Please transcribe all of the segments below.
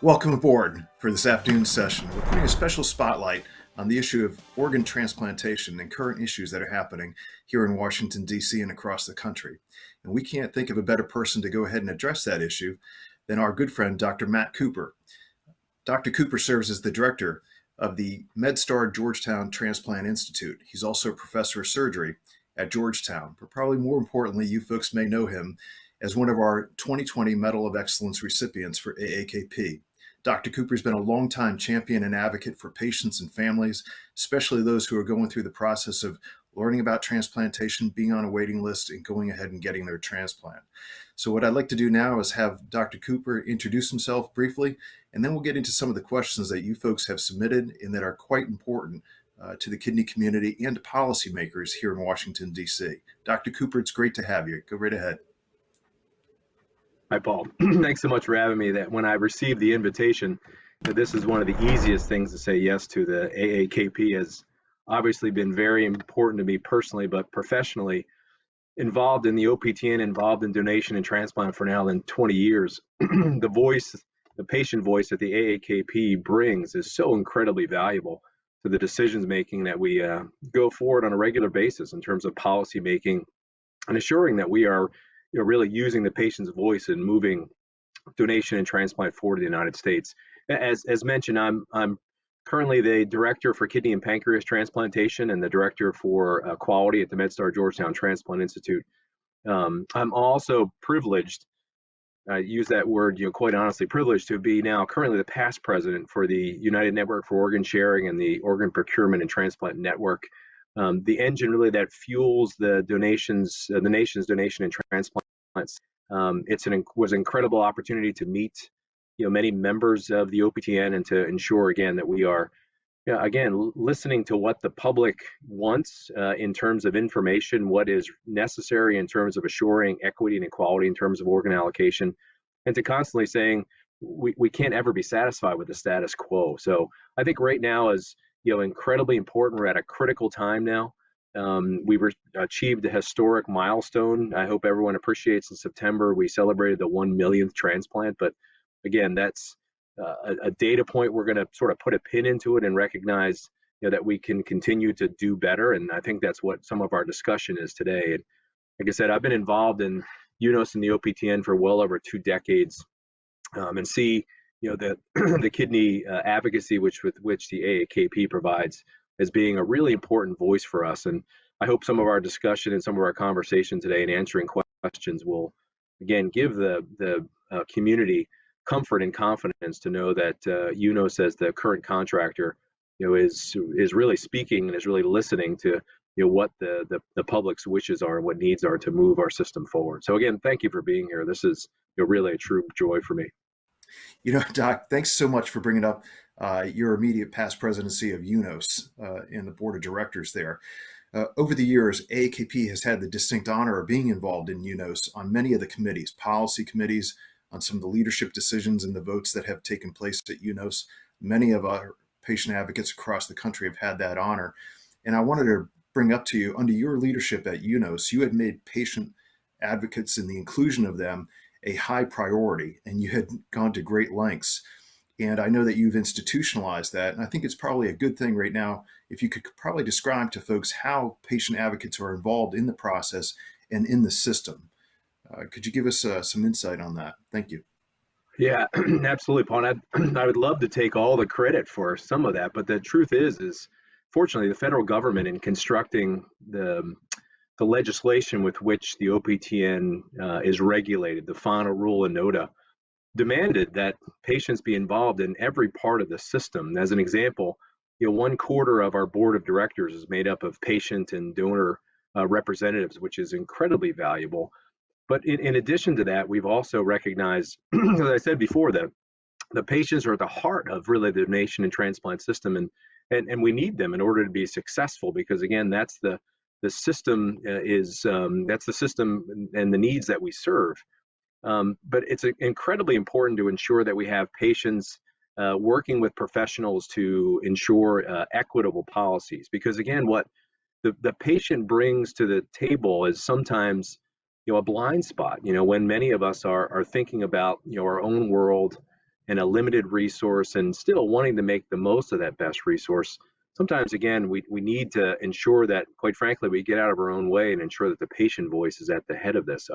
Welcome aboard for this afternoon's session. We're putting a special spotlight on the issue of organ transplantation and current issues that are happening here in Washington, D.C. and across the country. And we can't think of a better person to go ahead and address that issue than our good friend, Dr. Matt Cooper. Dr. Cooper serves as the director of the Medstar Georgetown Transplant Institute. He's also a professor of surgery at Georgetown, but probably more importantly, you folks may know him as one of our 2020 Medal of Excellence recipients for AAKP. Dr. Cooper's been a longtime champion and advocate for patients and families, especially those who are going through the process of learning about transplantation, being on a waiting list, and going ahead and getting their transplant. So what I'd like to do now is have Dr. Cooper introduce himself briefly, and then we'll get into some of the questions that you folks have submitted and that are quite important to the kidney community and to policymakers here in Washington, D.C. Dr. Cooper, it's great to have you. Go right ahead. Hi, Paul. Thanks so much for having me. That when I received the invitation, this is one of the easiest things to say yes to. The AAKP has obviously been very important to me personally, but professionally involved in the OPTN, involved in donation and transplant for now than 20 years. The voice, the patient voice that the AAKP brings is so incredibly valuable to the decisions making that we go forward on a regular basis in terms of policy making and assuring that we are really using the patient's voice and moving donation and transplant forward to the United States. As mentioned, I'm currently the director for kidney and pancreas transplantation and the director for quality at the Medstar Georgetown Transplant Institute. I'm also privileged, I use that word, quite honestly, privileged to be now currently the past president for the United Network for Organ Sharing and the Organ Procurement and Transplant Network. The engine really that fuels the donations, the nation's donation and transplants. Was an incredible opportunity to meet, many members of the OPTN and to ensure again that we are, again, listening to what the public wants in terms of information, what is necessary in terms of assuring equity and equality in terms of organ allocation, and to constantly saying we can't ever be satisfied with the status quo. So I think right now is incredibly important. We're at a critical time now. We achieved a historic milestone. I hope everyone appreciates in September we celebrated the 1 millionth transplant. But again, that's a data point. We're going to sort of put a pin into it and recognize that we can continue to do better. And I think that's what some of our discussion is today. And like I said, I've been involved in UNOS and the OPTN for well over 2 decades, and see the kidney advocacy with which the AAKP provides as being a really important voice for us. And I hope some of our discussion and some of our conversation today and answering questions will, again, give the community comfort and confidence to know that UNOS as the current contractor is really speaking and is really listening to what the public's wishes are and what needs are to move our system forward. So again, thank you for being here. This is really a true joy for me. Doc, thanks so much for bringing up your immediate past presidency of UNOS and the board of directors there. Over the years, AAKP has had the distinct honor of being involved in UNOS on many of the committees, policy committees, on some of the leadership decisions and the votes that have taken place at UNOS. Many of our patient advocates across the country have had that honor. And I wanted to bring up to you, under your leadership at UNOS, you had made patient advocates and the inclusion of them a high priority, and you had gone to great lengths. And I know that you've institutionalized that. And I think it's probably a good thing right now if you could probably describe to folks how patient advocates are involved in the process and in the system. Could you give us some insight on that? Thank you. Yeah, absolutely, Paul. I would love to take all the credit for some of that. But the truth is fortunately, the federal government in constructing the legislation with which the OPTN is regulated, the final rule and NOTA, demanded that patients be involved in every part of the system. As an example, 1/4 of our board of directors is made up of patient and donor representatives, which is incredibly valuable. But in addition to that, we've also recognized, as I said before, that the patients are at the heart of really the donation and transplant system, and we need them in order to be successful, because again, that's the system that's the system and the needs that we serve. But it's incredibly important to ensure that we have patients working with professionals to ensure equitable policies, because again, what the patient brings to the table is sometimes a blind spot. When many of us are thinking about our own world and a limited resource and still wanting to make the most of that best resource, sometimes, again, we need to ensure that, quite frankly, we get out of our own way and ensure that the patient voice is at the head of this.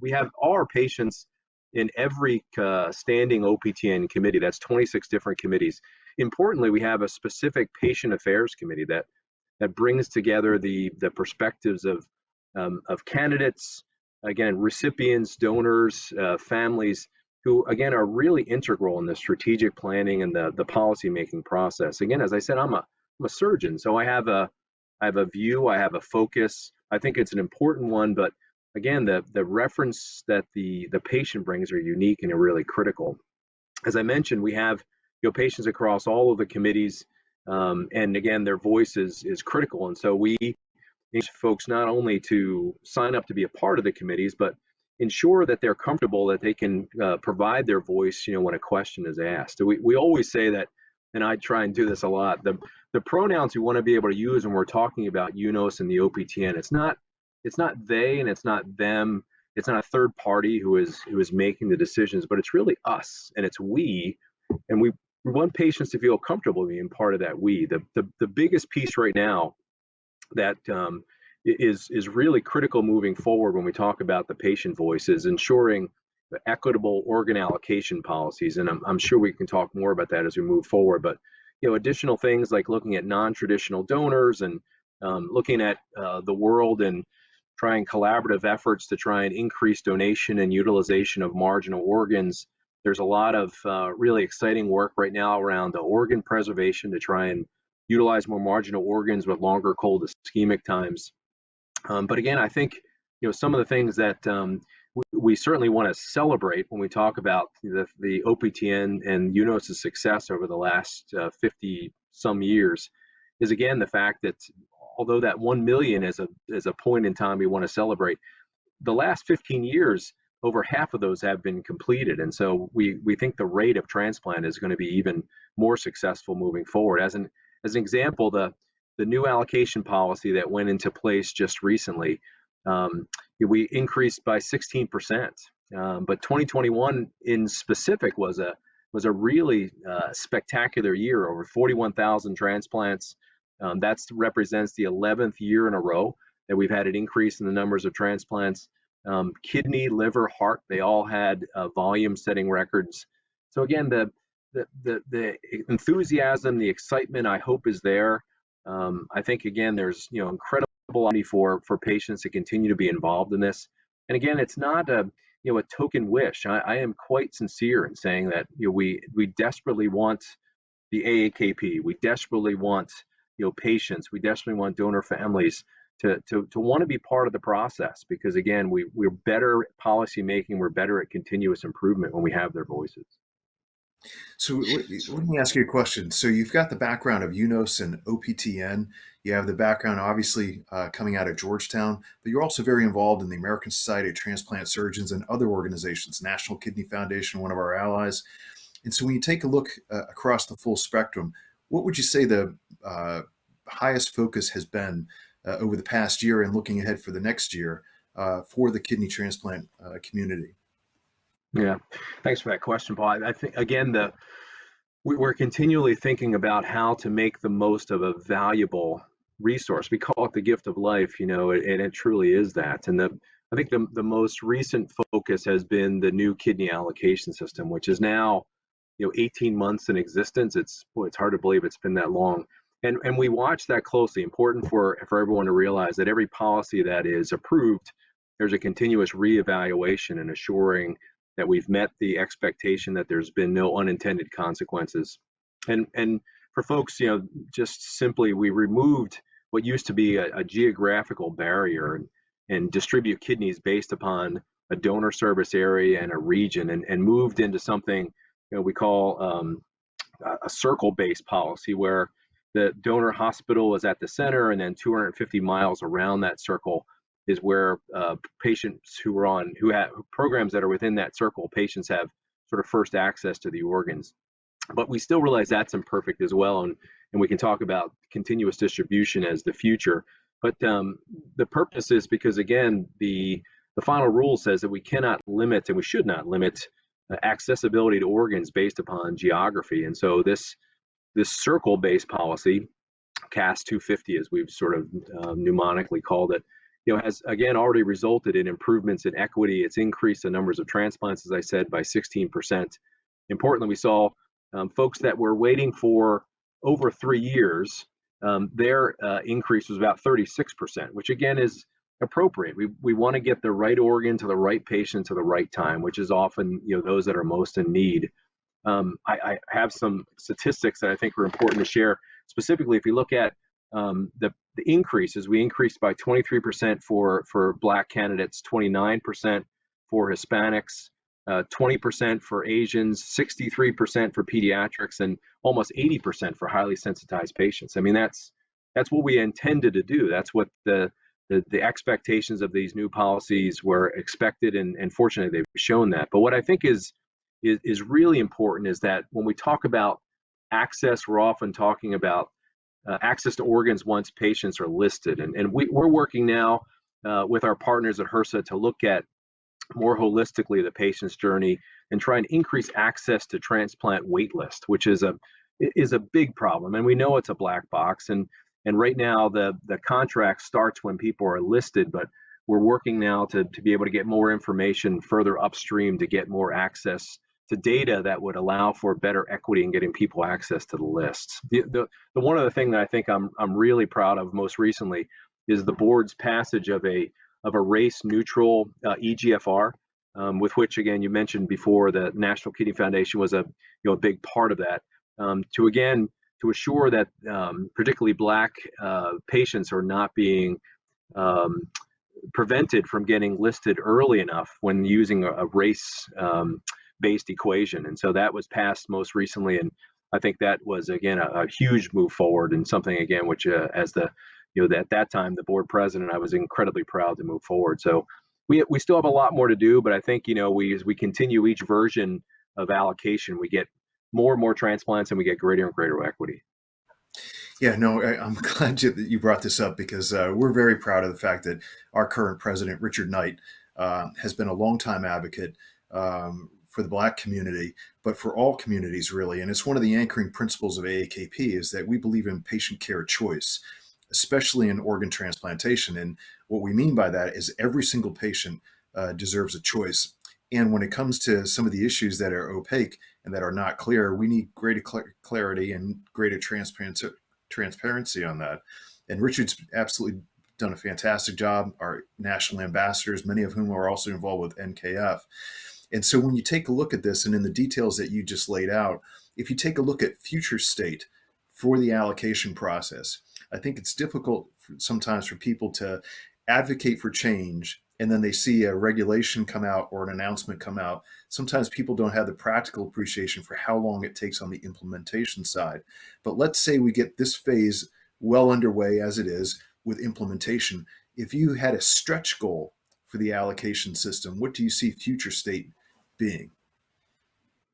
We have all our patients in every standing OPTN committee. That's 26 different committees. Importantly, we have a specific patient affairs committee that brings together the perspectives of candidates, again, recipients, donors, families, who again are really integral in the strategic planning and the policy making process. Again, as I said, I'm a surgeon, so I have a view, I have a focus. I think it's an important one, but again, the reference that the patient brings are unique and are really critical. As I mentioned, we have patients across all of the committees, and again, their voice is critical. And so we encourage folks not only to sign up to be a part of the committees, but ensure that they're comfortable that they can provide their voice, when a question is asked. So we always say that, and I try and do this a lot, the pronouns we want to be able to use when we're talking about UNOS and the OPTN, it's not they and it's not them, it's not a third party who is making the decisions, but it's really us and it's we, and we want patients to feel comfortable being part of that we. The biggest piece right now that is really critical moving forward when we talk about the patient voice is ensuring equitable organ allocation policies, and I'm sure we can talk more about that as we move forward. But additional things like looking at non-traditional donors and looking at the world and trying collaborative efforts to try and increase donation and utilization of marginal organs. There's a lot of really exciting work right now around the organ preservation to try and utilize more marginal organs with longer cold ischemic times. But again, I think some of the things that we certainly want to celebrate when we talk about the OPTN and UNOS's success over the last 50 some years is, again, the fact that although that 1 million is a point in time we want to celebrate, the last 15 years, over half of those have been completed. And so we think the rate of transplant is going to be even more successful moving forward. As an example, the new allocation policy that went into place just recently, we increased by 16%. But 2021 in specific was a really spectacular year. Over 41,000 transplants. That represents the 11th year in a row that we've had an increase in the numbers of transplants. Kidney, liver, heart, they all had volume-setting records. So again, the enthusiasm, the excitement, I hope, is there. I think, again, there's incredible opportunity for patients to continue to be involved in this. And again, it's not a token wish. I am quite sincere in saying that we desperately want the AAKP. We desperately want patients. We desperately want donor families to want to be part of the process, because again, we're better at policy making. We're better at continuous improvement when we have their voices. So let me ask you a question. So you've got the background of UNOS and OPTN. You have the background, obviously, coming out of Georgetown, but you're also very involved in the American Society of Transplant Surgeons and other organizations, National Kidney Foundation, one of our allies. And so when you take a look across the full spectrum, what would you say the highest focus has been over the past year and looking ahead for the next year for the kidney transplant community? Yeah, thanks for that question, Paul. I think, again, we're continually thinking about how to make the most of a valuable resource. We call it the gift of life, and it truly is that. And I think the most recent focus has been the new kidney allocation system, which is now 18 months in existence. It's hard to believe it's been that long. And we watch that closely. Important for everyone to realize that every policy that is approved, there's a continuous reevaluation and assuring that we've met the expectation that there's been no unintended consequences. And for folks, just simply, we removed what used to be a geographical barrier and distribute kidneys based upon a donor service area and a region, and moved into something we call a circle-based policy, where the donor hospital is at the center, and then 250 miles around that circle is where patients who have programs that are within that circle, patients have sort of first access to the organs. But we still realize that's imperfect as well, and we can talk about continuous distribution as the future. But the purpose is because, again, the final rule says that we cannot limit, and we should not limit, accessibility to organs based upon geography. And so this circle-based policy, CAS 250, as we've sort of mnemonically called it, has again already resulted in improvements in equity. It's increased the numbers of transplants, as I said, by 16%. Importantly, we saw folks that were waiting for over 3 years, their increase was about 36%, which again is appropriate. We want to get the right organ to the right patient to the right time, which is often those that are most in need. I have some statistics that I think are important to share. Specifically, if you look at the increases, we increased by 23% for Black candidates, 29% for Hispanics, 20% for Asians, 63% for pediatrics, and almost 80% for highly sensitized patients. I mean, that's what we intended to do. That's what the expectations of these new policies were expected, and fortunately, they've shown that. But what I think is really important is that when we talk about access, we're often talking about access to organs once patients are listed. And we're working now with our partners at HRSA to look at more holistically the patient's journey and try and increase access to transplant wait list, which is a big problem. And we know it's a black box. And right now the contract starts when people are listed, but we're working now to be able to get more information further upstream to get more access to data that would allow for better equity in getting people access to the lists. The one other thing that I think I'm really proud of most recently is the board's passage of a race neutral EGFR, with which, again, you mentioned before, the National Kidney Foundation was a big part of that, to assure that particularly Black patients are not being prevented from getting listed early enough when using a race based equation. And so that was passed most recently, and I think that was again a huge move forward, and something again which as the at that time the board president, I was incredibly proud to move forward. So we still have a lot more to do, but I think as we continue each version of allocation, we get more and more transplants and we get greater and greater equity. Yeah, no, I'm glad that you brought this up, because we're very proud of the fact that our current president, Richard Knight, has been a longtime advocate for the Black community, but for all communities, really. And it's one of the anchoring principles of AAKP is that we believe in patient care choice, especially in organ transplantation. And what we mean by that is every single patient deserves a choice. And when it comes to some of the issues that are opaque and that are not clear, we need greater clarity and greater transparency on that. And Richard's absolutely done a fantastic job. Our national ambassadors, many of whom are also involved with NKF. And so when you take a look at this and in the details that you just laid out, if you take a look at future state for the allocation process, I think it's difficult sometimes for people to advocate for change and then they see a regulation come out or an announcement come out. Sometimes people don't have the practical appreciation for how long it takes on the implementation side. But let's say we get this phase well underway as it is with implementation. If you had a stretch goal for the allocation system, what do you see future state being?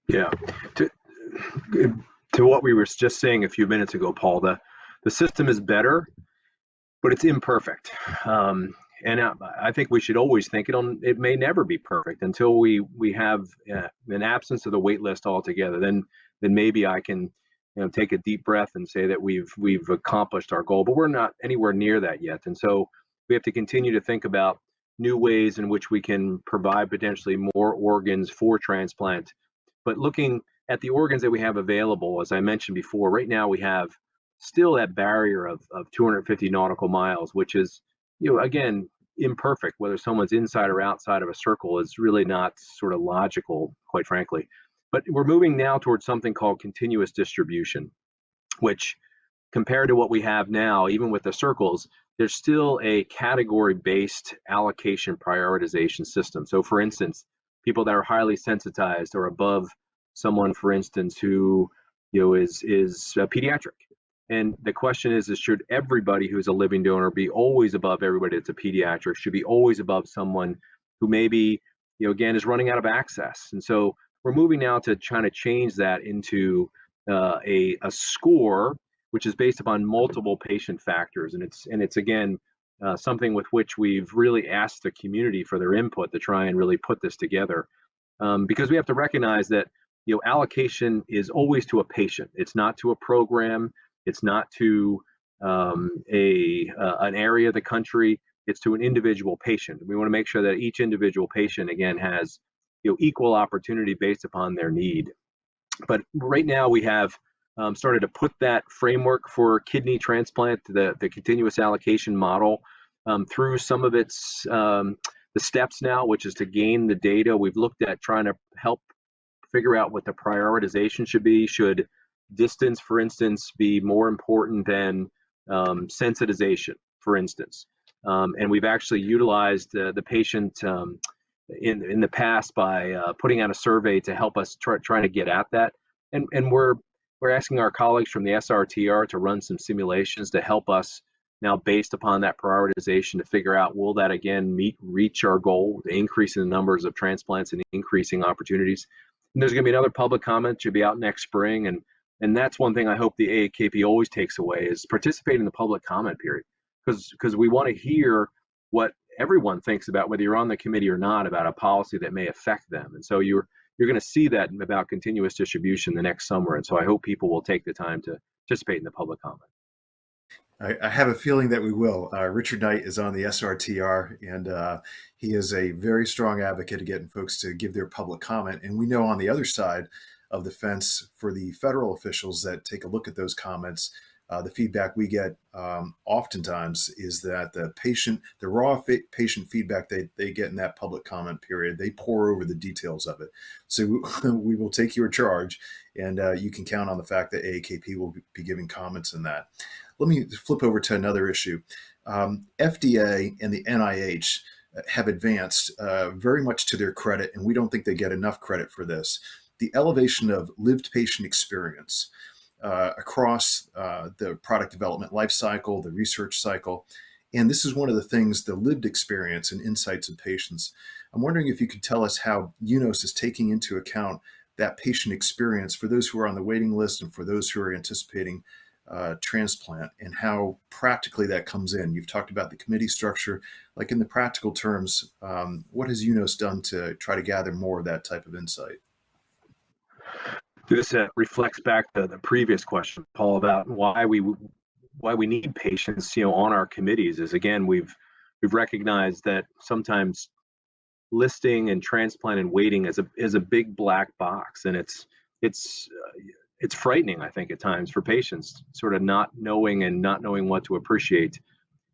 Yeah. To what we were just saying a few minutes ago, Paul, the system is better, but it's imperfect. And I think we should always think it may never be perfect until we have an absence of the wait list altogether. Then maybe I can take a deep breath and say that we've accomplished our goal, but we're not anywhere near that yet. And so we have to continue to think about new ways in which we can provide potentially more organs for transplant. But looking at the organs that we have available, as I mentioned before, right now we have still that barrier of 250 nautical miles, which is, again, imperfect. Whether someone's inside or outside of a circle is really not sort of logical, quite frankly. But we're moving now towards something called continuous distribution, which compared to what we have now, even with the circles, there's still a category-based allocation prioritization system. So for instance, people that are highly sensitized or above someone, for instance, who is pediatric. And the question is should everybody who's a living donor be always above everybody that's a pediatric? Should be always above someone who maybe, again, is running out of access? And so we're moving now to trying to change that into a score, which is based upon multiple patient factors. And it's again, something with which we've really asked the community for their input to try and really put this together. because we have to recognize that allocation is always to a patient. It's not to a program. It's not to an area of the country. It's to an individual patient. We want to make sure that each individual patient, again, has equal opportunity based upon their need. But right now we have started to put that framework for kidney transplant, the continuous allocation model, through some of its the steps now, which is to gain the data. We've looked at trying to help figure out what the prioritization should be. Should distance, for instance, be more important than sensitization, for instance? And we've actually utilized the patient in the past by putting out a survey to help us trying to get at that. And we're asking our colleagues from the SRTR to run some simulations to help us now, based upon that prioritization, to figure out, will that again reach our goal, the increase in the numbers of transplants and increasing opportunities. And there's going to be another public comment, should be out next spring, and that's one thing I hope the AAKP always takes away, is participate in the public comment period, because we want to hear what everyone thinks about, whether you're on the committee or not, about a policy that may affect them. And so you're going to see that about continuous distribution the next summer. And so I hope people will take the time to participate in the public comment. I have a feeling that we will. Richard Knight is on the SRTR, and he is a very strong advocate of getting folks to give their public comment. And we know on the other side of the fence, for the federal officials that take a look at those comments, the feedback we get oftentimes is that the raw patient feedback they get in that public comment period, they pour over the details of it. So we will take your charge, and you can count on the fact that AAKP will be giving comments in that. Let me flip over to another issue. FDA and the NIH have advanced very much to their credit, and we don't think they get enough credit for this, the elevation of lived patient experience across the product development life cycle, the research cycle. And this is one of the things, the lived experience and insights of patients. I'm wondering if you could tell us how UNOS is taking into account that patient experience for those who are on the waiting list and for those who are anticipating transplant, and how practically that comes in. You've talked about the committee structure. Like, in the practical terms, what has UNOS done to try to gather more of that type of insight? This reflects back to the previous question, Paul, about why we need patients, on our committees. Is, again, we've recognized that sometimes listing and transplant and waiting is a big black box, and it's frightening, I think, at times for patients, sort of not knowing what to appreciate.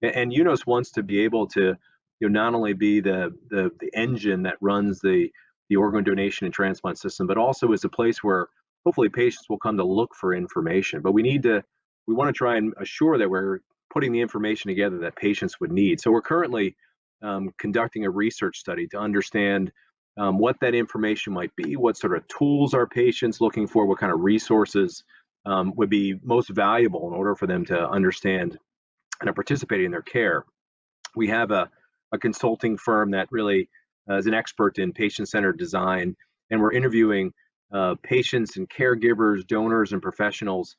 And UNOS wants to be able to, not only be the engine that runs the organ donation and transplant system, but also is a place where hopefully patients will come to look for information. But we want to try and assure that we're putting the information together that patients would need. So we're currently conducting a research study to understand what that information might be, what sort of tools are patients looking for, what kind of resources would be most valuable in order for them to understand and participate in their care. We have a consulting firm that really is an expert in patient-centered design, and we're interviewing patients and caregivers, donors, and professionals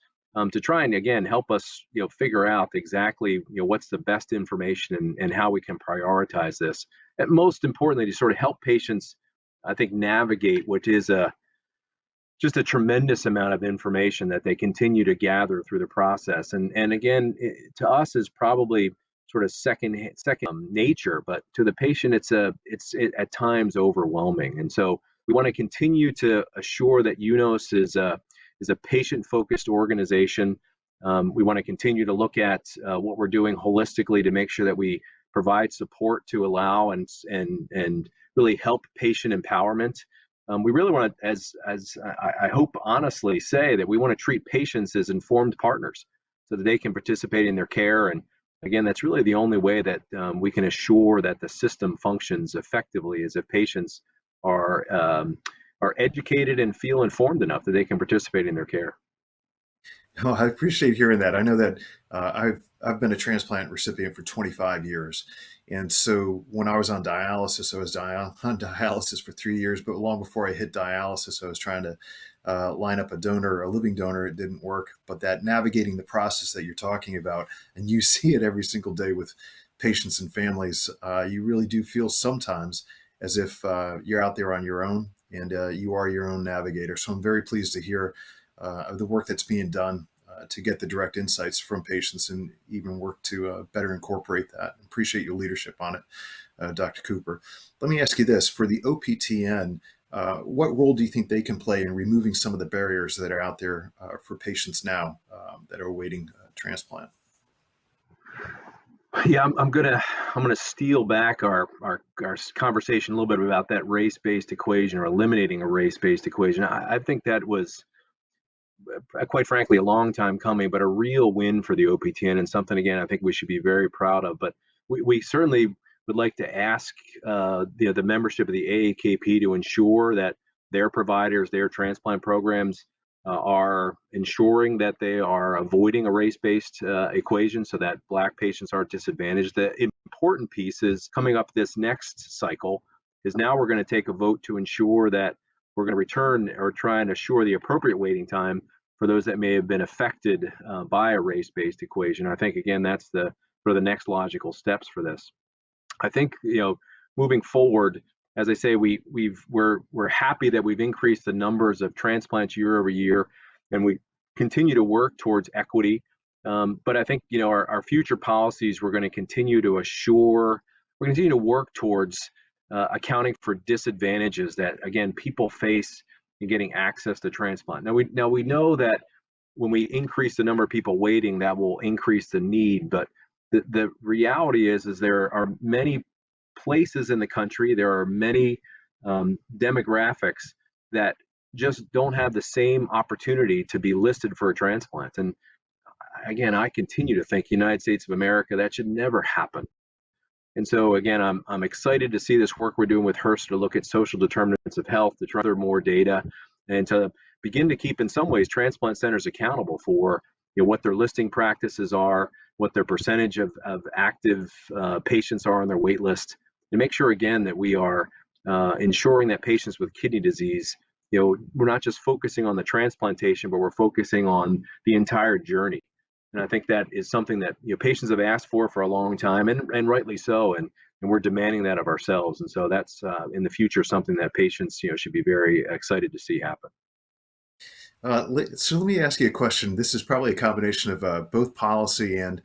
to try and, again, help us figure out exactly what's the best information and how we can prioritize this. And most importantly, to sort of help patients, I think, navigate what is just a tremendous amount of information that they continue to gather through the process. And again, to us is probably sort of second nature, but to the patient, it's at times overwhelming. And so we want to continue to assure that UNOS is a patient-focused organization. We want to continue to look at what we're doing holistically to make sure that we provide support to allow and really help patient empowerment. We really want to, as I hope honestly say, that we want to treat patients as informed partners so that they can participate in their care. And again, that's really the only way that we can assure that the system functions effectively, is if patients are educated and feel informed enough that they can participate in their care. Oh, I appreciate hearing that. I know that I've been a transplant recipient for 25 years. And so when I was on dialysis, I was on dialysis for 3 years, but long before I hit dialysis, I was trying to line up a living donor. It didn't work. But that navigating the process that you're talking about, and you see it every single day with patients and families, you really do feel sometimes as if you're out there on your own. and you are your own navigator. So I'm very pleased to hear of the work that's being done to get the direct insights from patients and even work to better incorporate that. Appreciate your leadership on it, Dr. Cooper. Let me ask you this. For the OPTN, what role do you think they can play in removing some of the barriers that are out there for patients now that are awaiting transplant? Yeah, I'm gonna steal back our conversation a little bit about that race-based equation or eliminating a race-based equation. I think that was quite frankly a long time coming, but a real win for the OPTN and something again I think we should be very proud of. But we certainly would like to ask the membership of the AAKP to ensure that their providers, their transplant programs are ensuring that they are avoiding a race-based equation so that Black patients aren't disadvantaged. The important piece is coming up this next cycle is now we're going to take a vote to ensure that we're going to return or try and assure the appropriate waiting time for those that may have been affected by a race-based equation. I think again that's the next logical steps for this. I think moving forward, as I say, we're happy that we've increased the numbers of transplants year over year, and we continue to work towards equity. But I think our future policies we're going to continue to assure, we're going to continue to work towards accounting for disadvantages that again people face in getting access to transplant. Now we know that when we increase the number of people waiting, that will increase the need, but the reality is there are many places in the country, there are many demographics that just don't have the same opportunity to be listed for a transplant. And again, I continue to think United States of America, that should never happen. And so again, I'm excited to see this work we're doing with HRSA to look at social determinants of health, to try to gather more data, and to begin to keep, in some ways, transplant centers accountable for what their listing practices are, what their percentage of active patients are on their wait list, and make sure again that we are ensuring that patients with kidney disease, we're not just focusing on the transplantation, but we're focusing on the entire journey. And I think that is something that patients have asked for a long time, and rightly so, and we're demanding that of ourselves. And so that's in the future something that patients should be very excited to see happen. So let me ask you a question. This is probably a combination of both policy and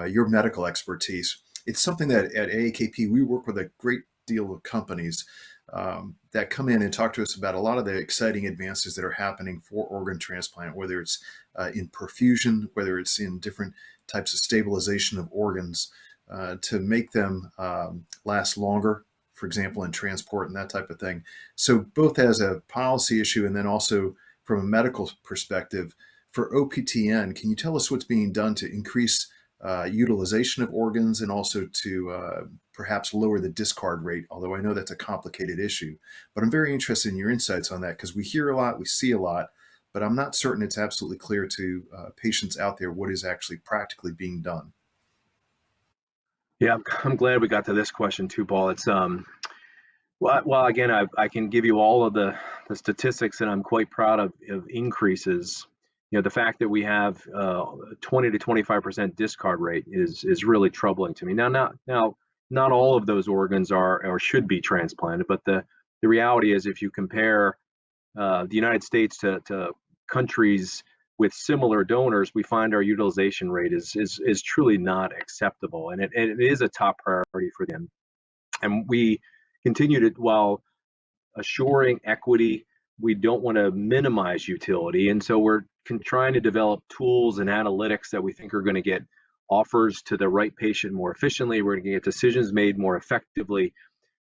your medical expertise. It's something that at AAKP we work with a great deal of companies that come in and talk to us about a lot of the exciting advances that are happening for organ transplant, whether it's in perfusion, whether it's in different types of stabilization of organs to make them last longer, for example, in transport and that type of thing. So both as a policy issue and then also from a medical perspective, for OPTN, can you tell us what's being done to increase utilization of organs and also to perhaps lower the discard rate, although I know that's a complicated issue. But I'm very interested in your insights on that because we hear a lot, we see a lot, but I'm not certain it's absolutely clear to patients out there what is actually practically being done. Yeah, I'm glad we got to this question too, Paul. It's well, again, I can give you all of the statistics, and I'm quite proud of increases. The fact that we have 20 to 25% discard rate is really troubling to me. Now, not all of those organs are or should be transplanted, but the reality is, if you compare the United States to countries with similar donors, we find our utilization rate is truly not acceptable, and it is a top priority for them. And we continue to, while assuring equity, we don't want to minimize utility. And so we're trying to develop tools and analytics that we think are going to get offers to the right patient more efficiently. We're going to get decisions made more effectively.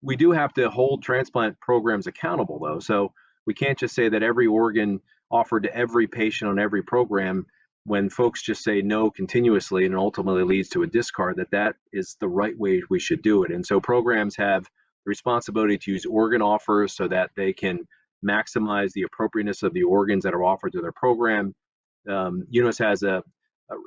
We do have to hold transplant programs accountable, though. So we can't just say that every organ offered to every patient on every program, when folks just say no continuously and ultimately leads to a discard, that is the right way we should do it. And so programs have the responsibility to use organ offers so that they can maximize the appropriateness of the organs that are offered to their program. UNOS has a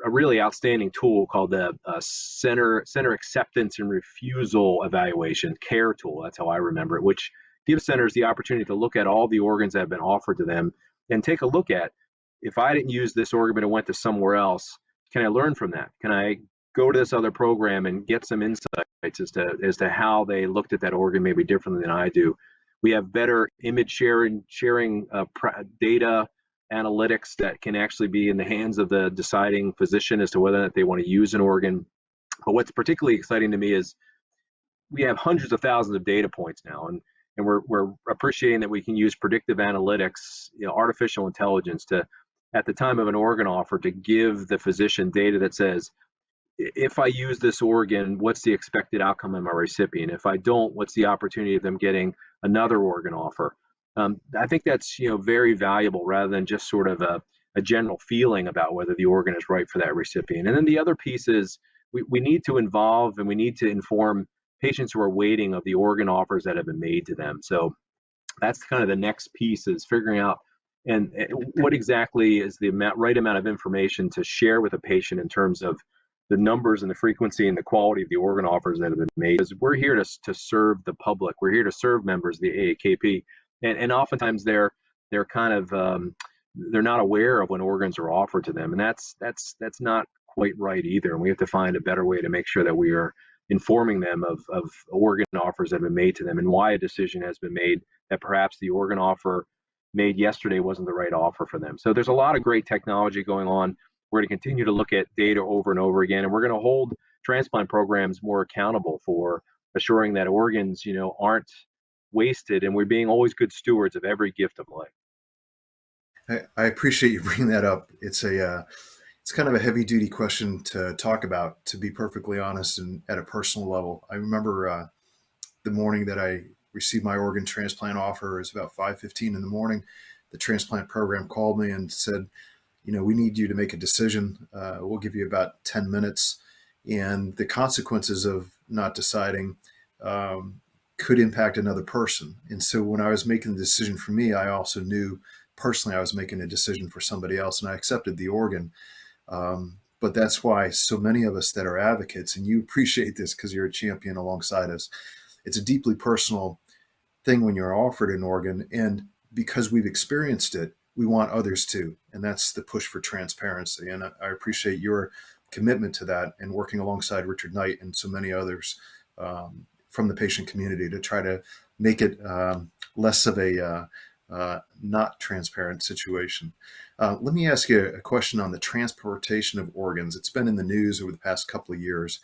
really outstanding tool called the Center Acceptance and Refusal Evaluation, CARE tool, that's how I remember it, which gives centers the opportunity to look at all the organs that have been offered to them and take a look at, if I didn't use this organ but it went to somewhere else, can I learn from that? Can I go to this other program and get some insights as to how they looked at that organ maybe differently than I do? We have better image sharing data analytics that can actually be in the hands of the deciding physician as to whether or not they want to use an organ. But what's particularly exciting to me is we have hundreds of thousands of data points now, and we're appreciating that we can use predictive analytics, artificial intelligence to, at the time of an organ offer, to give the physician data that says, if I use this organ, what's the expected outcome of my recipient? If I don't, what's the opportunity of them getting another organ offer? I think that's very valuable rather than just sort of a general feeling about whether the organ is right for that recipient. And then the other piece is we need to involve and we need to inform patients who are waiting of the organ offers that have been made to them. So that's kind of the next piece, is figuring out and what exactly is the right amount of information to share with a patient in terms of the numbers and the frequency and the quality of the organ offers that have been made. Because we're here to serve the public. We're here to serve members of the AAKP, and oftentimes they're kind of they're not aware of when organs are offered to them, and that's not quite right either. And we have to find a better way to make sure that we are informing them of organ offers that have been made to them and why a decision has been made that perhaps the organ offer made yesterday wasn't the right offer for them. So there's a lot of great technology going on. We're going to continue to look at data over and over again, and we're going to hold transplant programs more accountable for assuring that organs, aren't wasted, and we're being always good stewards of every gift of life. I appreciate you bringing that up. It's kind of a heavy duty question to talk about, to be perfectly honest, and at a personal level. I remember the morning that I received my organ transplant offer. It was about 5:15 in the morning. The transplant program called me and said, we need you to make a decision. We'll give you about 10 minutes. And the consequences of not deciding could impact another person. And so when I was making the decision for me, I also knew personally I was making a decision for somebody else, and I accepted the organ. But that's why so many of us that are advocates, and you appreciate this because you're a champion alongside us, it's a deeply personal thing when you're offered an organ. And because we've experienced it, we want others to. And that's the push for transparency. And I appreciate your commitment to that and working alongside Richard Knight and so many others from the patient community to try to make it less of a not transparent situation. Let me ask you a question on the transportation of organs. It's been in the news over the past couple of years.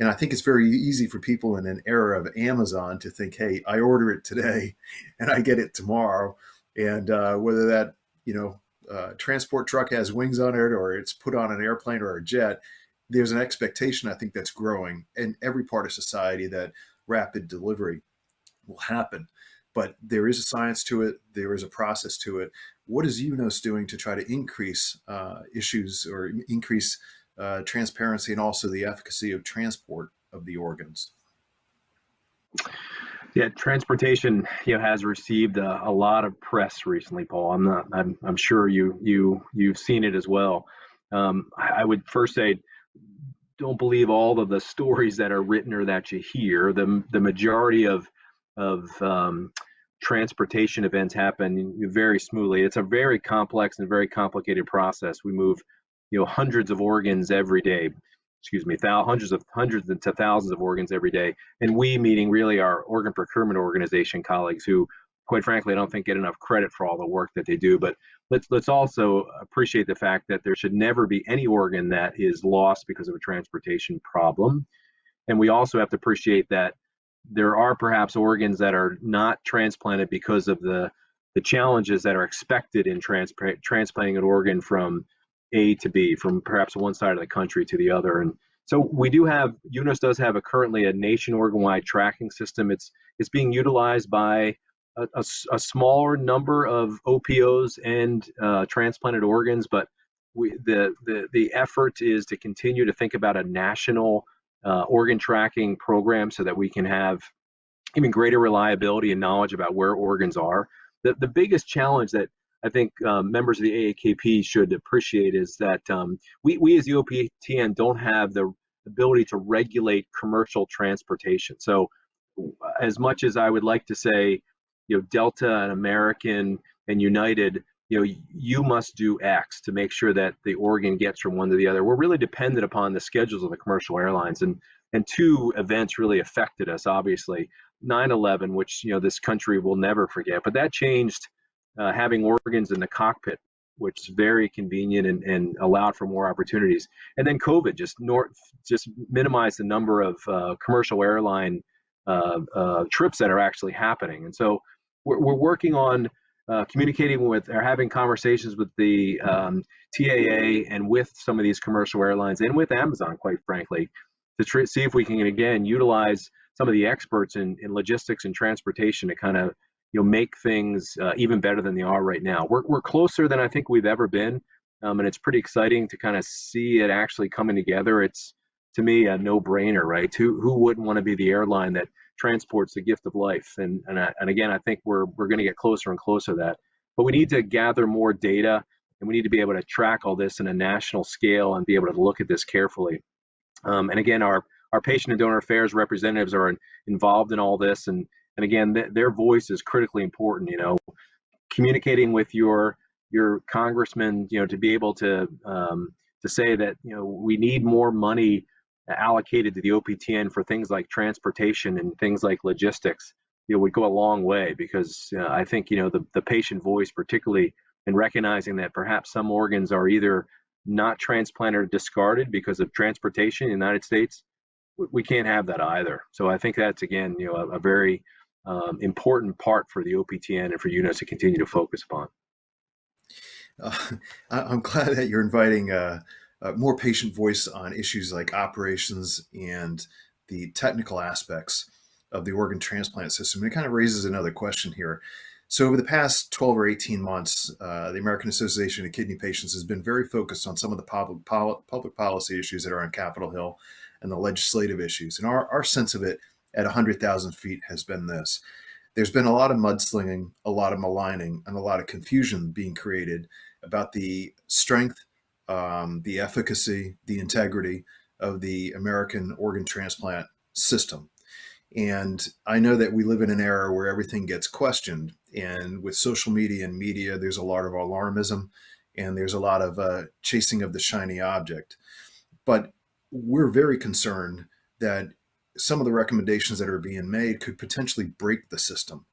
And I think it's very easy for people in an era of Amazon to think, hey, I order it today and I get it tomorrow. And whether that, transport truck has wings on it or it's put on an airplane or a jet, there's an expectation, I think, that's growing in every part of society that rapid delivery will happen. But there is a science to it. There is a process to it. What is UNOS doing to try to increase issues or increase transparency and also the efficacy of transport of the organs? Yeah, transportation has received a lot of press recently, Paul. I'm sure you've seen it as well. I would first say, don't believe all of the stories that are written or that you hear. The majority of transportation events happen very smoothly. It's a very complex and very complicated process. We move hundreds of organs every day. Hundreds to thousands of organs every day. And we, meaning really our organ procurement organization colleagues, who, quite frankly, I don't think get enough credit for all the work that they do. But let's also appreciate the fact that there should never be any organ that is lost because of a transportation problem. And we also have to appreciate that there are perhaps organs that are not transplanted because of the challenges that are expected in transplanting an organ from A to B, from perhaps one side of the country to the other. And so UNOS does have currently a nation organ-wide tracking system. It's being utilized by a smaller number of OPOs and transplanted organs, but the effort is to continue to think about a national organ tracking program so that we can have even greater reliability and knowledge about where organs are. The biggest challenge that I think members of the AAKP should appreciate is that we as the OPTN don't have the ability to regulate commercial transportation. So as much as I would like to say, Delta and American and United, you must do X to make sure that the organ gets from one to the other. We're really dependent upon the schedules of the commercial airlines. And two events really affected us, obviously. 9/11, which this country will never forget, but that changed having organs in the cockpit, which is very convenient and allowed for more opportunities. And then COVID just minimized the number of commercial airline trips that are actually happening. And so we're working on communicating with or having conversations with the TAA and with some of these commercial airlines and with Amazon, quite frankly, to see if we can again utilize some of the experts in logistics and transportation to kind of make things even better than they are right now. We're closer than I think we've ever been, and it's pretty exciting to kind of see it actually coming together. It's, to me, a no-brainer, right? Who wouldn't want to be the airline that transports the gift of life? And again, I think we're going to get closer and closer to that. But we need to gather more data, and we need to be able to track all this in a national scale and be able to look at this carefully. And again, our patient and donor affairs representatives are involved in all this, and again, their voice is critically important. Communicating with your congressman, to be able to say that we need more money allocated to the OPTN for things like transportation and things like logistics, would go a long way, because I think the patient voice, particularly in recognizing that perhaps some organs are either not transplanted or discarded because of transportation in the United States, we can't have that either. So I think that's, again, a very important part for the OPTN and for UNOS to continue to focus upon. I'm glad that you're inviting more patient voice on issues like operations and the technical aspects of the organ transplant system. And it kind of raises another question here. So over the past 12 or 18 months, the American Association of Kidney Patients has been very focused on some of the public policy issues that are on Capitol Hill and the legislative issues. And our sense of it at 100,000 feet has been this. There's been a lot of mudslinging, a lot of maligning, and a lot of confusion being created about the strength, the efficacy, the integrity of the American organ transplant system. And I know that we live in an era where everything gets questioned. And with social media and media, there's a lot of alarmism and there's a lot of chasing of the shiny object. But we're very concerned that some of the recommendations that are being made could potentially break the system.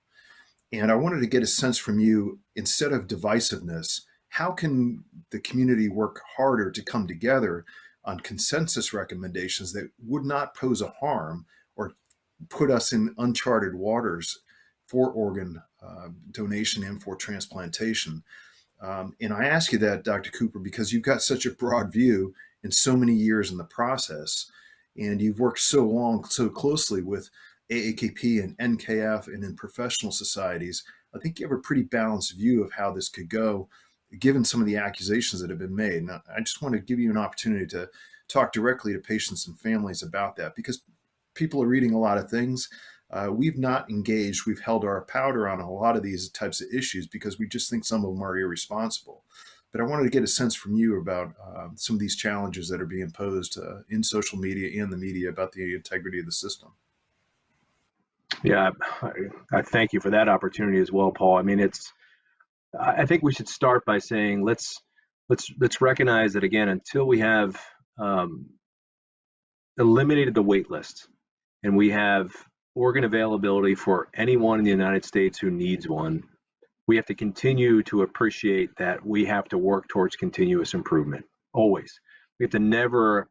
And I wanted to get a sense from you, instead of divisiveness, how can the community work harder to come together on consensus recommendations that would not pose a harm or put us in uncharted waters for organ donation and for transplantation? And I ask you that, Dr. Cooper, because you've got such a broad view and so many years in the process, and you've worked so closely with AAKP and NKF and in professional societies. I think you have a pretty balanced view of how this could go, given some of the accusations that have been made. And I just want to give you an opportunity to talk directly to patients and families about that, because people are reading a lot of things. We've not engaged. We've held our powder on a lot of these types of issues because we just think some of them are irresponsible. But I wanted to get a sense from you about some of these challenges that are being posed in social media and the media about the integrity of the system. Yeah, I thank you for that opportunity as well, Paul. I mean, I think we should start by saying let's recognize that, again, until we have eliminated the wait list and we have organ availability for anyone in the United States who needs one, we have to continue to appreciate that we have to work towards continuous improvement, always. We have to never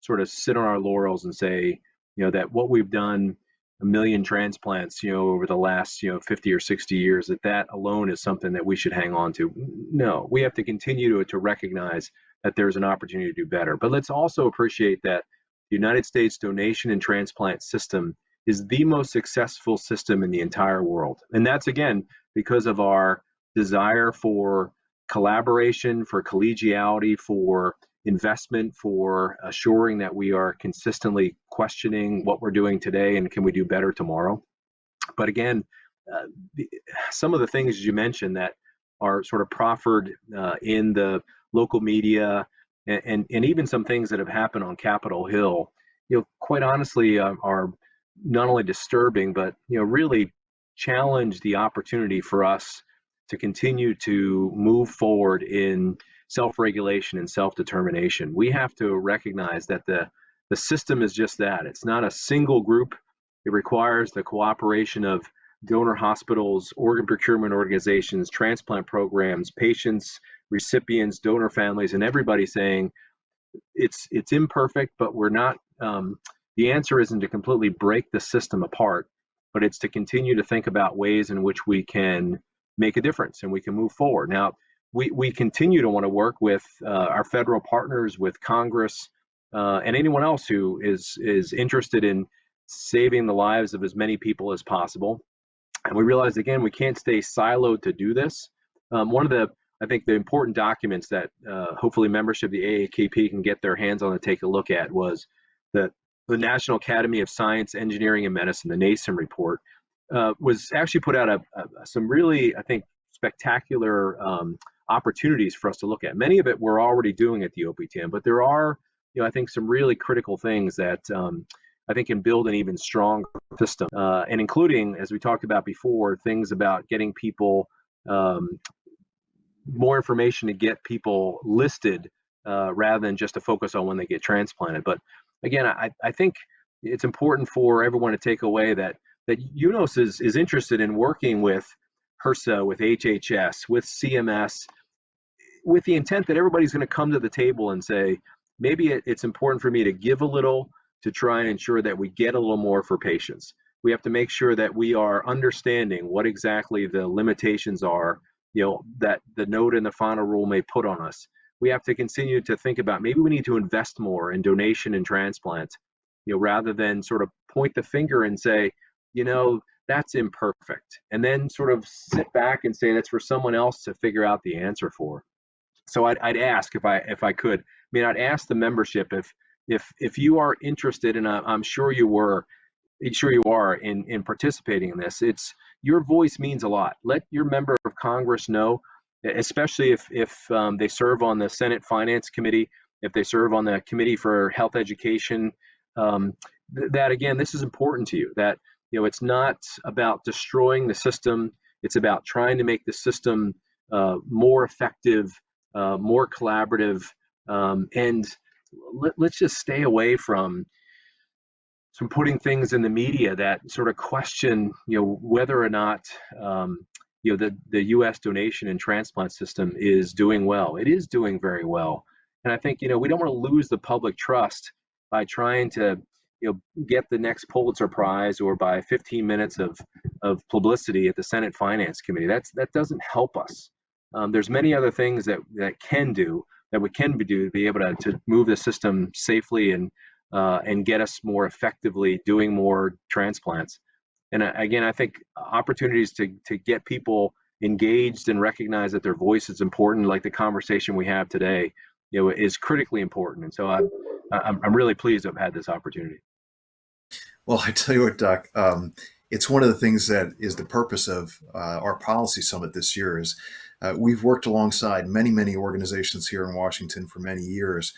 sort of sit on our laurels and say, that what we've done, 1 million transplants, over the last, 50 or 60 years, that alone is something that we should hang on to. No, we have to continue to recognize that there's an opportunity to do better. But let's also appreciate that the United States donation and transplant system is the most successful system in the entire world. And that's, again, because of our desire for collaboration, for collegiality, for investment, for assuring that we are consistently questioning what we're doing today and can we do better tomorrow. But again, some of the things you mentioned that are sort of proffered in the local media and even some things that have happened on Capitol Hill, quite honestly, are not only disturbing, but really challenge the opportunity for us to continue to move forward in self-regulation and self-determination. We have to recognize that the system is just that. It's not a single group It requires the cooperation of donor hospitals, organ procurement organizations, transplant programs, patients, recipients, donor families, and everybody saying it's imperfect, but we're not. The answer isn't to completely break the system apart, but it's to continue to think about ways in which we can make a difference and we can move forward. Now, we continue to want to work with our federal partners, with Congress, and anyone else who is interested in saving the lives of as many people as possible. And we realized, again, we can't stay siloed to do this. One of the, I think, the important documents that hopefully membership of the AAKP can get their hands on and take a look at was the National Academy of Science, Engineering, and Medicine, the NASEM report, was actually put out some really, I think, spectacular opportunities for us to look at. Many of it we're already doing at the OPTN, but there are, I think, some really critical things that I think can build an even stronger system, and including, as we talked about before, things about getting people more information to get people listed rather than just to focus on when they get transplanted. But again, I think it's important for everyone to take away that UNOS is interested in working with HRSA, with HHS, with CMS, with the intent that everybody's going to come to the table and say, maybe it's important for me to give a little to try and ensure that we get a little more for patients. We have to make sure that we are understanding what exactly the limitations are, that the note in the final rule may put on us. We have to continue to think about maybe we need to invest more in donation and transplant, rather than sort of point the finger and say, that's imperfect, and then sort of sit back and say that's for someone else to figure out the answer for. So I'd ask, if I could, I'd ask the membership if you are interested, and I'm sure you are in participating in this. It's your voice means a lot. Let your member of Congress know, especially if they serve on the Senate Finance Committee, if they serve on the Committee for Health Education, that again, this is important to you. That it's not about destroying the system. It's about trying to make the system more effective, more collaborative, and let's just stay away from putting things in the media that sort of question, whether or not, the U.S. donation and transplant system is doing well. It is doing very well. And I think, we don't want to lose the public trust by trying to, get the next Pulitzer Prize or by 15 minutes of publicity at the Senate Finance Committee. That doesn't help us. There's many other things that we can do to be able to move the system safely and get us more effectively doing more transplants. And again, I think opportunities to get people engaged and recognize that their voice is important, like the conversation we have today, is critically important. And so I'm really pleased to have had this opportunity. Well, I tell you what, Doc, it's one of the things that is the purpose of our policy summit this year. Is we've worked alongside many organizations here in Washington for many years.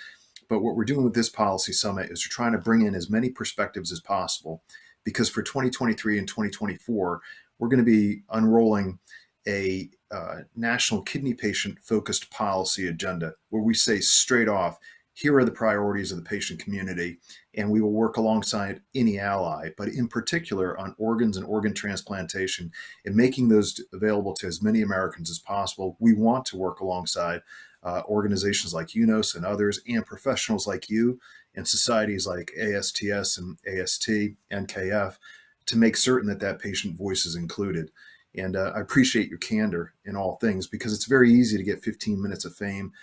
But what we're doing with this policy summit is we're trying to bring in as many perspectives as possible, because for 2023 and 2024, we're going to be unrolling a national kidney patient focused policy agenda where we say straight off, here are the priorities of the patient community, and we will work alongside any ally, but in particular on organs and organ transplantation and making those available to as many Americans as possible. We want to work alongside organizations like UNOS and others, and professionals like you and societies like ASTS and AST, NKF, to make certain that patient voice is included. And I appreciate your candor in all things, because it's very easy to get 15 minutes of fame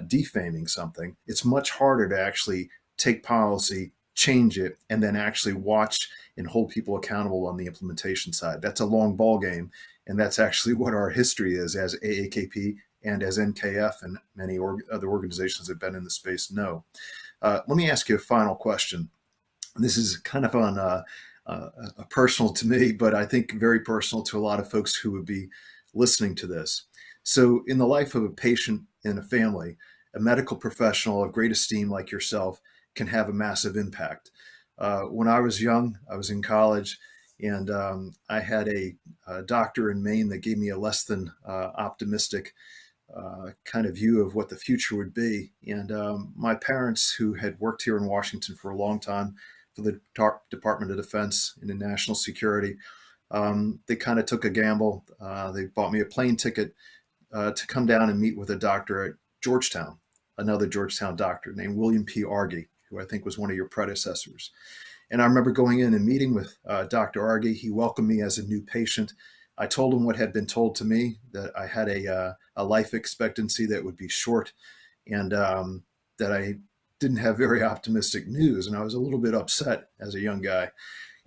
defaming something. It's much harder to actually take policy, change it, and then actually watch and hold people accountable on the implementation side. That's a long ball game, and that's actually what our history is as AAKP and as NKF and many other organizations that have been in the space know. Let me ask you a final question. This is kind of on personal to me, but I think very personal to a lot of folks who would be listening to this. So in the life of a patient and a family, a medical professional of great esteem like yourself can have a massive impact. When I was young, I was in college, and I had a doctor in Maine that gave me a less than optimistic kind of view of what the future would be. And my parents, who had worked here in Washington for a long time, for the Department of Defense and in national security. They kind of took a gamble. They bought me a plane ticket to come down and meet with a doctor at Georgetown, another Georgetown doctor named William P. Argy, who I think was one of your predecessors. And I remember going in and meeting with Dr. Argy. He welcomed me as a new patient. I told him what had been told to me, that I had a life expectancy that would be short, and that I didn't have very optimistic news. And I was a little bit upset as a young guy.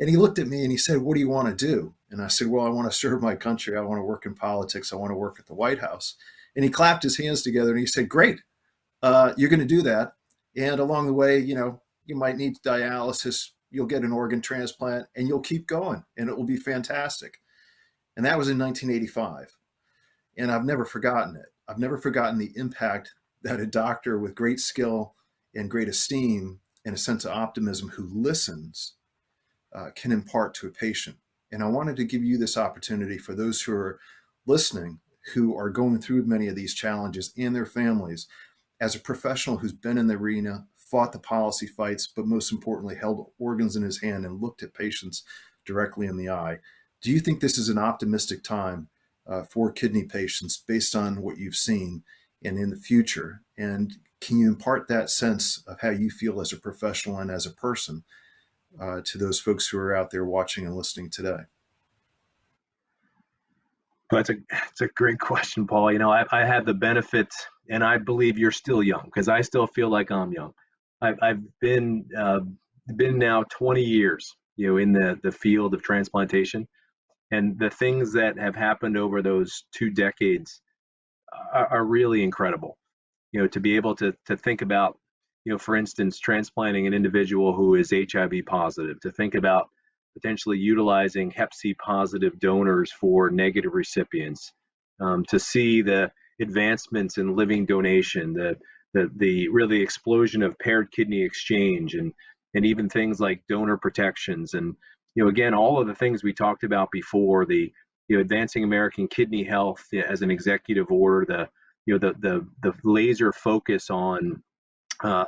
And he looked at me and he said, "What do you want to do?" And I said, "Well, I want to serve my country. I want to work in politics. I want to work at the White House." And he clapped his hands together and he said, "Great, you're going to do that. And along the way, you might need dialysis. You'll get an organ transplant and you'll keep going and it will be fantastic." And that was in 1985. And I've never forgotten it. I've never forgotten the impact that a doctor with great skill and great esteem and a sense of optimism who listens can impart to a patient. And I wanted to give you this opportunity for those who are listening, who are going through many of these challenges and their families, as a professional who's been in the arena, fought the policy fights, but most importantly, held organs in his hand and looked at patients directly in the eye. Do you think this is an optimistic time for kidney patients based on what you've seen and in the future? And can you impart that sense of how you feel as a professional and as a person to those folks who are out there watching and listening today? That's a great question, Paul. I had the benefit, and I believe you're still young because I still feel like I'm young. I've been now 20 years, in the field of transplantation, and the things that have happened over those 2 decades are really incredible. To be able to think about, for instance, transplanting an individual who is HIV positive, to think about potentially utilizing Hep C positive donors for negative recipients, to see the advancements in living donation, the really explosion of paired kidney exchange, and even things like donor protections, and again, all of the things we talked about before, the advancing American kidney health as an executive order, the laser focus on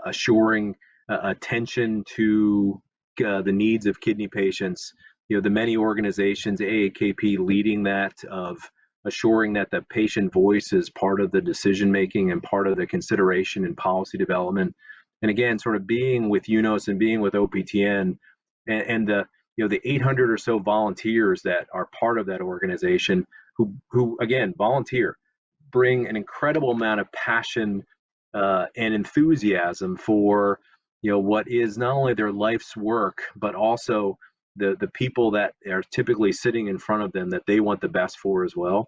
assuring attention to the needs of kidney patients, the many organizations, AAKP leading that, of assuring that the patient voice is part of the decision making and part of the consideration and policy development. And again, sort of being with UNOS and being with OPTN, and the 800 or so volunteers that are part of that organization, who again volunteer, bring an incredible amount of passion and enthusiasm for what is not only their life's work, but also the people that are typically sitting in front of them that they want the best for as well.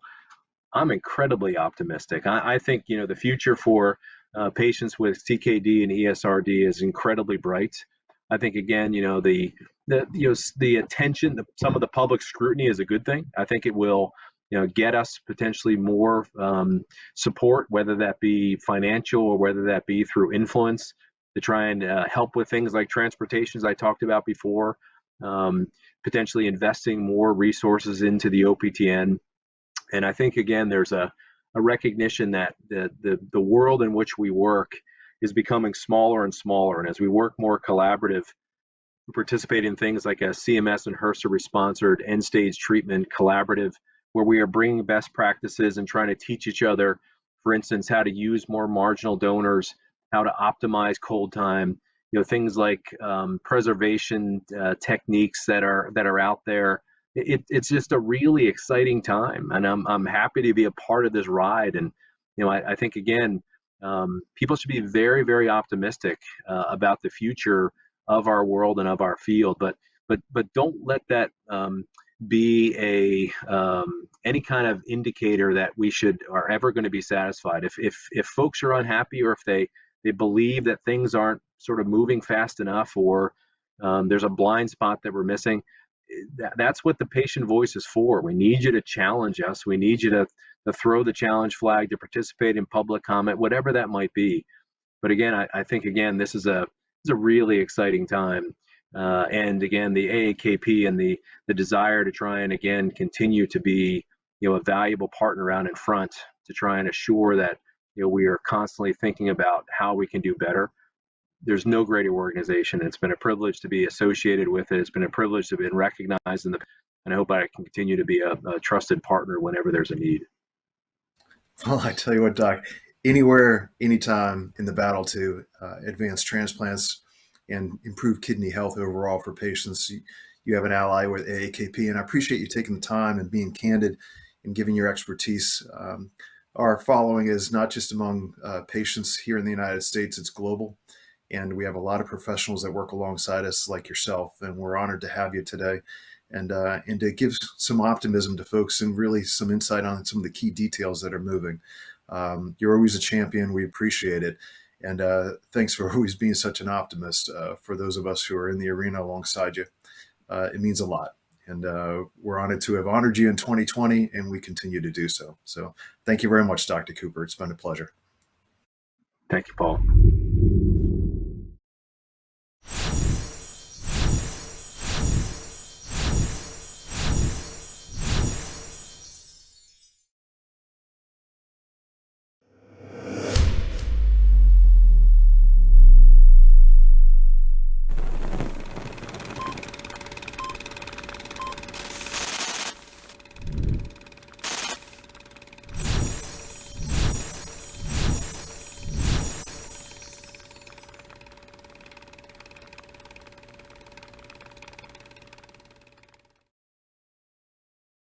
I'm incredibly optimistic. I think the future for patients with CKD and ESRD is incredibly bright. I think again, the attention, some of the public scrutiny is a good thing. I think it will get us potentially more support, whether that be financial or whether that be through influence, to try and help with things like transportation, as I talked about before, potentially investing more resources into the OPTN. And I think, again, there's a recognition that the world in which we work is becoming smaller and smaller. And as we work more collaborative, we participate in things like a CMS and HRSA-sponsored end-stage treatment collaborative, where we are bringing best practices and trying to teach each other, for instance, how to use more marginal donors, how to optimize cold time, things like preservation techniques that are out there. It's just a really exciting time, and I'm happy to be a part of this ride. And I think again, people should be very, very optimistic about the future of our world and of our field, but don't let that be any kind of indicator that we are ever going to be satisfied. If folks are unhappy, or if they believe that things aren't sort of moving fast enough, or there's a blind spot that we're missing, that's what the patient voice is for. We need you to challenge us. We need you to throw the challenge flag, to participate in public comment, whatever that might be. But again, I think again, this is a really exciting time. And again, the AAKP and the desire to try and again continue to be a valuable partner out in front, to try and assure that we are constantly thinking about how we can do better. there's no greater organization. It's been a privilege to be associated with it. It's been a privilege to be recognized and I hope I can continue to be a trusted partner whenever there's a need. Well, I tell you what, Doc, anywhere, anytime in the battle to advance transplants and improve kidney health overall for patients, you have an ally with AAKP. And I appreciate you taking the time and being candid and giving your expertise. Our following is not just among patients here in the United States, it's global. And we have a lot of professionals that work alongside us like yourself. And we're honored to have you today and to give some optimism to folks and really some insight on some of the key details that are moving. You're always a champion. We appreciate it. And thanks for always being such an optimist for those of us who are in the arena alongside you. It means a lot. And we're honored to have honored you in 2020, and we continue to do so. So thank you very much, Dr. Cooper. It's been a pleasure. Thank you, Paul.